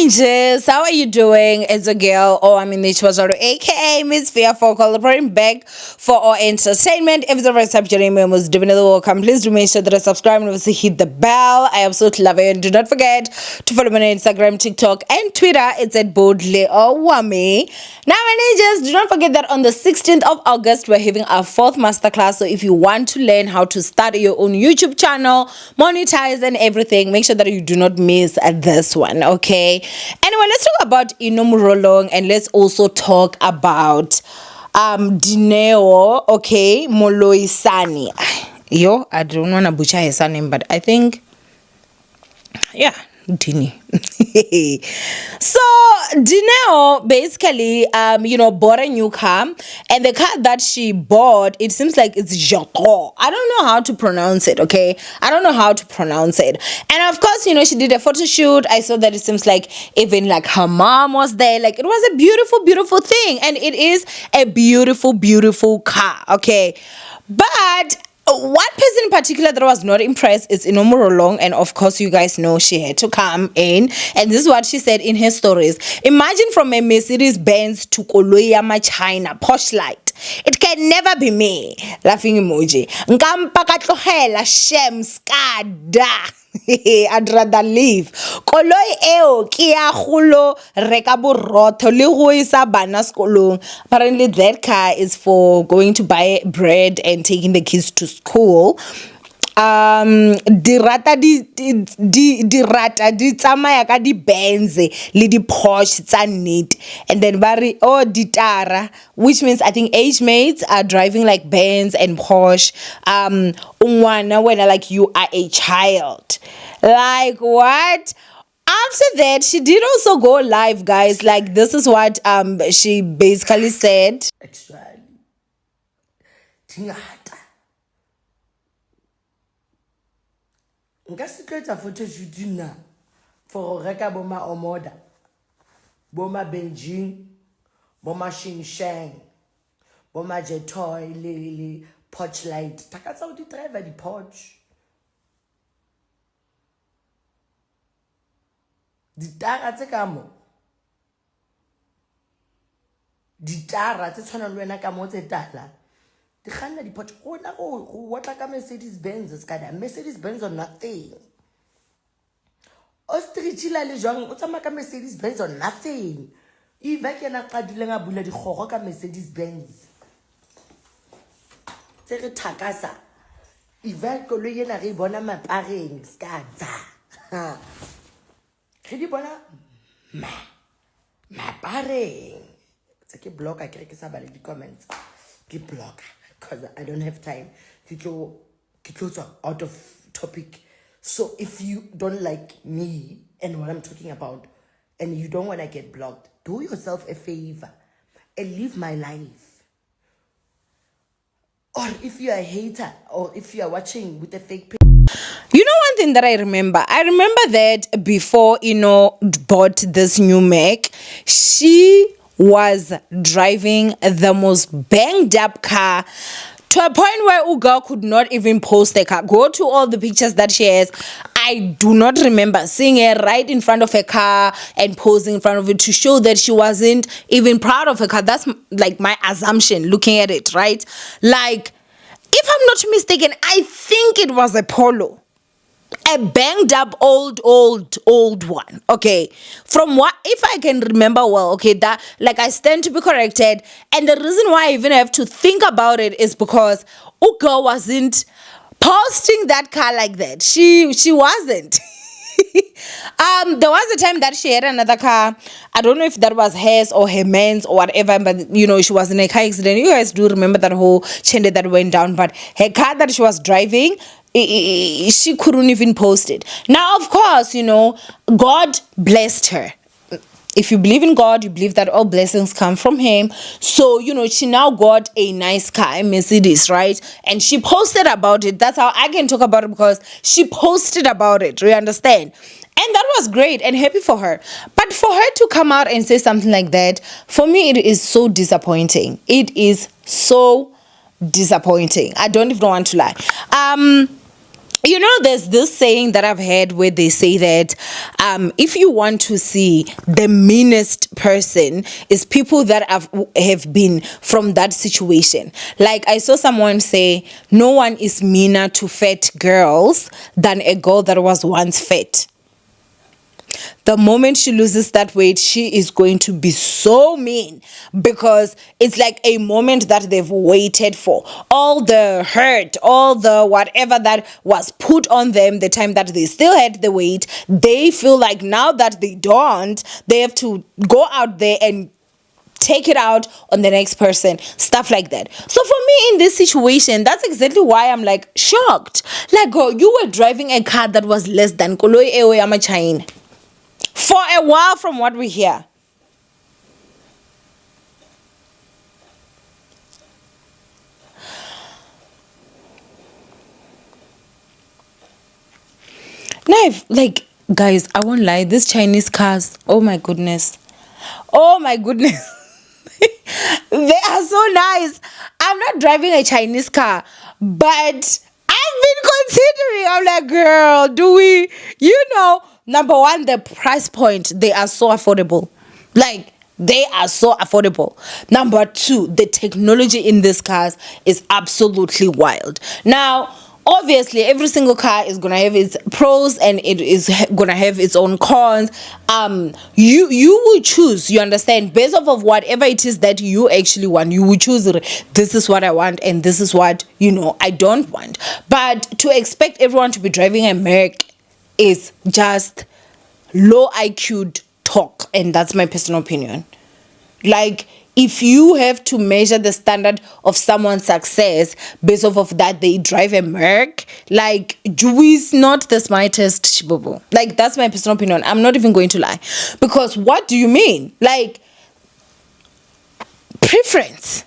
Ninjas, how are you doing? It's a girl, aka Miss Fearful, collaborating back for our entertainment. If it's the first time joining me, most definitely welcome. Please do make sure that I subscribe and also hit the bell. I absolutely love it. And do not forget to follow me on Instagram, TikTok, and Twitter. It's at boldly Owamie. Now, my ninjas, do not forget that on the 16th of August, we're having our 4th masterclass. So if you want to learn how to start your own YouTube channel, monetize and everything, make sure that you do not miss this one, okay? Anyway, let's talk about Inno Morolong, and let's also talk about Dineo, okay? Moloisani. Yo, I don't want to butcher his surname, but I think, yeah, Dini. So Dineo basically bought a new car, and the car that she bought, it seems like it's Jaco. I don't know how to pronounce it, okay? I don't know how to pronounce it. And of course, she did a photo shoot. I saw that it seems like even like her mom was there. Like, it was a beautiful, beautiful thing, and it is a beautiful, beautiful car, okay? But one person in particular that was not impressed is Inno Morolong, and of course you guys know she had to come in, and this is what she said in her stories. Imagine from a Mercedes-Benz to Koloyama China posh light. It can never be me. Laughing emoji. Nkampa ka tlogela shem skada. I'd rather leave. Koloi eo ke ya kgolo reka borotho le go isa bana skolong. Apparently that car is for going to buy bread and taking the kids to school. Dirata di tsamaya ka di Benz le di Porsche tsa neat, and then bari ditara, which means I think age mates are driving like Benz and Porsche. Ungwana when like you are a child, like what? After that, she did also go live, guys. Like, this is what she basically said. Actually, nka se tloetsa photo shoot na for go reka bo ma omoda, bo ma Beijing, bo ma Shang, bo ma Jetoy le Porsche light. Takatsa o di driver di Porsche. Ditara tse ka mo. Ditara tse tshwana le wena ka mo tse tala. Di khanna di Porsche go na go watla ka Mercedes-Benz skada. Mercedes-Benz or nothing. Ostrichila le jwang o tsama ka Mercedes-Benz or nothing. Iva ke na qadile nga bula di gogo ka Mercedes-Benz. Tse re thakasa. Iva koloi yena re bona mapareng skada. Ke di bona mapareng. Tse ke block a ke sa bale di comments. Ke block because I don't have time. Ke close out of topic. So if you don't like me and what I'm talking about, and you don't want to get blocked, do yourself a favor and live my life. Or if you're a hater, or if you are watching with a fake page. You know one thing that I remember that before bought this new Mac, she was driving the most banged up car to a point where Uga could not even post the car. Go to all the pictures that she has. I do not remember seeing her right in front of her car and posing in front of it to show that she wasn't even proud of her car. That's like my assumption looking at it, right? Like, if I'm not mistaken, I think it was a Polo. A banged up old one, okay? From what, if I can remember well, okay, that, like, I stand to be corrected, and the reason why I even have to think about it is because Uka wasn't posting that car like that. She wasn't. There was a time that she had another car. I don't know if that was hers or her man's or whatever, but she was in a car accident. You guys do remember that whole chende that went down, but her car that she was driving, she couldn't even post it. Now, of course, God blessed her. If you believe in God, you believe that all blessings come from him. So, she now got a nice car, a Mercedes, right? And she posted about it. That's how I can talk about it, because she posted about it. You understand? And that was great and happy for her. But for her to come out and say something like that, for me, it is so disappointing. It is so disappointing. I don't even want to lie. You know, there's this saying that I've heard where they say that if you want to see the meanest person, is people that have been from that situation. Like, I saw someone say, no one is meaner to fat girls than a girl that was once fat. The moment she loses that weight, she is going to be so mean, because it's like a moment that they've waited for. All the hurt, all the whatever that was put on them the time that they still had the weight, they feel like now that they don't, they have to go out there and take it out on the next person, stuff like that. So for me in this situation, that's exactly why I'm like shocked. Like, girl, you were driving a car that was less than koloi ewe ya China for a while, from what we hear. Now, like, guys, I won't lie, these Chinese cars, oh my goodness, they are so nice. I'm not driving a Chinese car, but I've been considering. I'm like, girl, do we, number one, the price point, they are so affordable. Like, they are so affordable. Number two, the technology in these cars is absolutely wild. Now, obviously, every single car is gonna have its pros and it is gonna have its own cons. You will choose, you understand, based off of whatever it is that you actually want. You will choose, this is what I want and this is what I don't want. But to expect everyone to be driving a Merc is just low IQ talk, and that's my personal opinion. Like, if you have to measure the standard of someone's success based off of that they drive a Merc, like, Jew is not the smartest shibobo. Like, that's my personal opinion. I'm not even going to lie. Because what do you mean? Like, preference.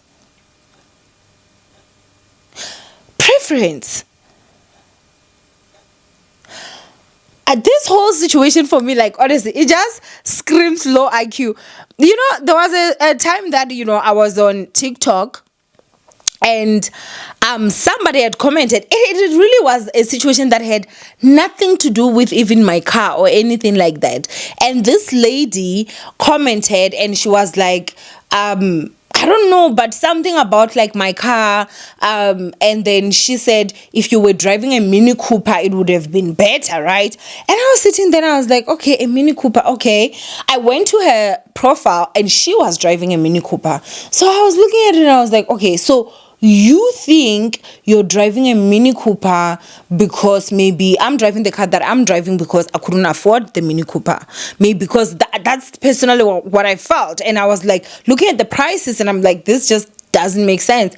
This whole situation for me, like, honestly, it just screams low IQ. There was a time that I was on TikTok, and somebody had commented. It really was a situation that had nothing to do with even my car or anything like that. And this lady commented, and she was like, I don't know, but something about like my car. And then she said, if you were driving a Mini Cooper, it would have been better, right? And I was sitting there and I was like, okay, a Mini Cooper, okay. I went to her profile and she was driving a Mini Cooper. So I was looking at it and I was like, okay, so you think you're driving a Mini Cooper because maybe I'm driving the car that I'm driving because I couldn't afford the Mini Cooper. Maybe because that's personally what I felt. And I was like looking at the prices and I'm like, this just doesn't make sense.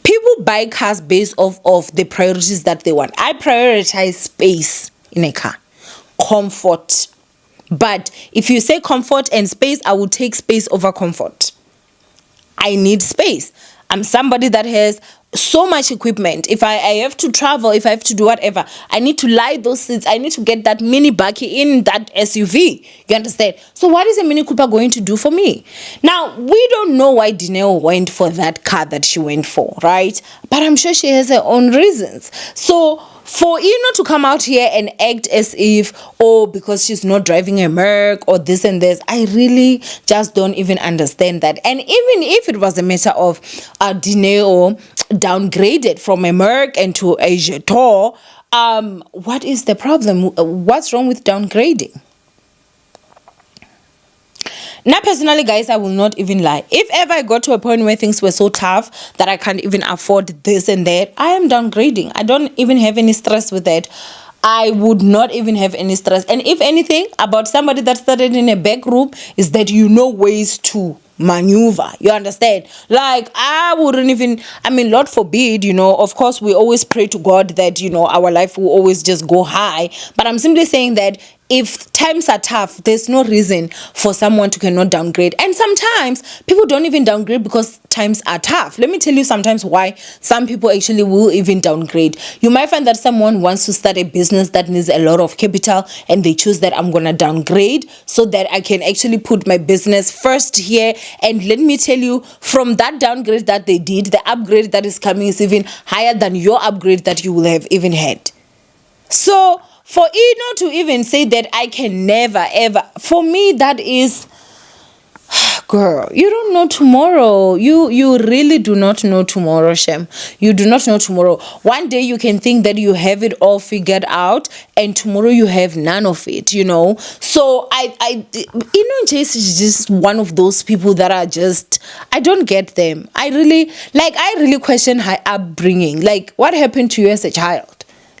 People buy cars based off of the priorities that they want. I prioritize space in a car, comfort. But if you say comfort and space, I will take space over comfort. I need space. I'm somebody that has so much equipment. If I have to travel, if I have to do whatever, I need to lie those seats. I need to get that mini bakkie in that SUV. You understand? So what is a Mini Cooper going to do for me? Now, we don't know why Dineo went for that car that she went for, right? But I'm sure she has her own reasons. So for Inno to come out here and act as if, because she's not driving a Merc or this and this, I really just don't even understand that. And even if it was a matter of Dineo downgraded from a Merc into a Jetor, what is the problem? What's wrong with downgrading? Now, personally, guys, I will not even lie. If ever I got to a point where things were so tough that I can't even afford this and that, I am downgrading. I don't even have any stress with that. I would not even have any stress. And if anything, about somebody that started in a back room is that ways to maneuver. You understand? Like, I wouldn't even, Lord forbid, of course, we always pray to God that, our life will always just go high. But I'm simply saying that if times are tough, there's no reason for someone to cannot downgrade. And sometimes people don't even downgrade because times are tough. Let me tell you sometimes why some people actually will even downgrade. You might find that someone wants to start a business that needs a lot of capital, and they choose that I'm gonna downgrade so that I can actually put my business first here. And let me tell you, from that downgrade that they did, the upgrade that is coming is even higher than your upgrade that you will have even had. So for Inno to even say that I can never ever, for me that is, girl, you don't know tomorrow. You really do not know tomorrow, Shem. You do not know tomorrow. One day you can think that you have it all figured out, and tomorrow you have none of it, you know. So Inno Jace is just one of those people that are just, I don't get them. I really question her upbringing. Like, what happened to you as a child?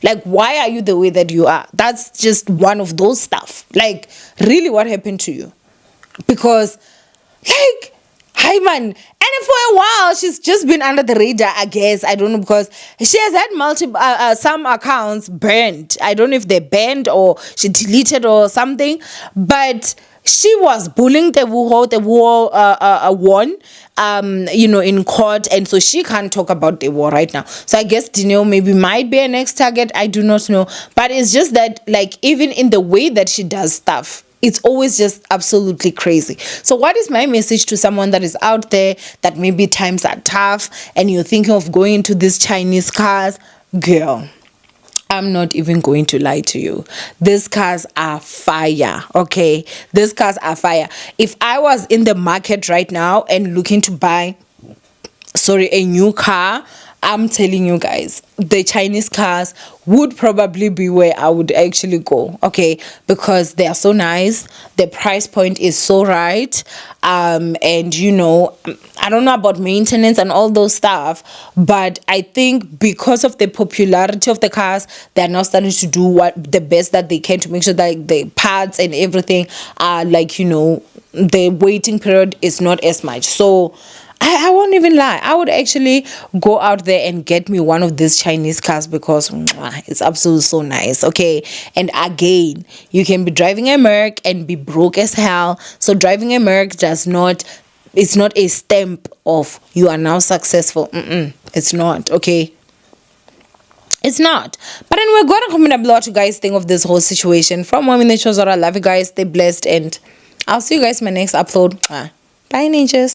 Like, why are you the way that you are? That's just one of those stuff. Like, really, what happened to you? Because, like, hi man. And for a while, she's just been under the radar, I guess. I don't know, because she has had some accounts banned. I don't know if they're banned or she deleted or something. But she was bullying the war won, in court, and so she can't talk about the war right now. So I guess Dineo maybe might be a next target. I do not know, but it's just that, like, even in the way that she does stuff, it's always just absolutely crazy. So what is my message to someone that is out there that maybe times are tough and you're thinking of going into these Chinese cars? Girl, I'm not even going to lie to you. These cars are fire, okay? These cars are fire. If I was in the market right now and looking to buy, a new car, I'm telling you guys, the Chinese cars would probably be where I would actually go, okay? Because they are so nice. The price point is so right. And, I don't know about maintenance and all those stuff, but I think because of the popularity of the cars, they're now starting to do the best that they can to make sure that the parts and everything are, the waiting period is not as much. So I won't even lie. I would actually go out there and get me one of these Chinese cars because it's absolutely so nice, okay? And again, you can be driving a Merc and be broke as hell. So driving a Merc it's not a stamp of you are now successful. It's not, okay? It's not. But then we're going to comment below what you guys think of this whole situation. From Owamie, I love you guys. Stay blessed, and I'll see you guys in my next upload. Bye, ninjas.